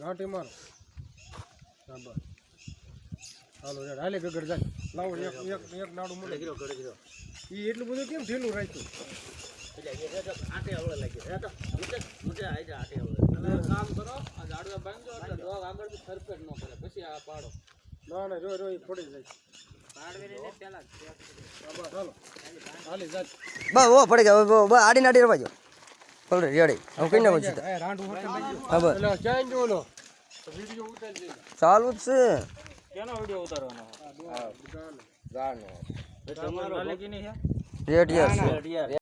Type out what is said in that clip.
ઘાટી મારો હાલો હાલે ગગડ જાય લાવો એક નાડું મળે ઈ એટલું બધું કેમ ઢીલું રાખ્યું આટે આવડે લાગી કામ કરો આ ઝાડવા બાંધો એટલે ડોગ આગળ સરફેટ ન કરે પછી આ પાડો ના જો ફોડી જાય બસ ઓ પડી ગયા બસ આડી નાડી રવાજો પલરે રેડી હું કઈ ના પછી હા બસ ક્યાં જોલો વિડિયો ઉતારી દે ચાલુ જ છે કેનો વિડિયો ઉતારવાનો ગાનો તમારો લાગી નહીં રેડિયા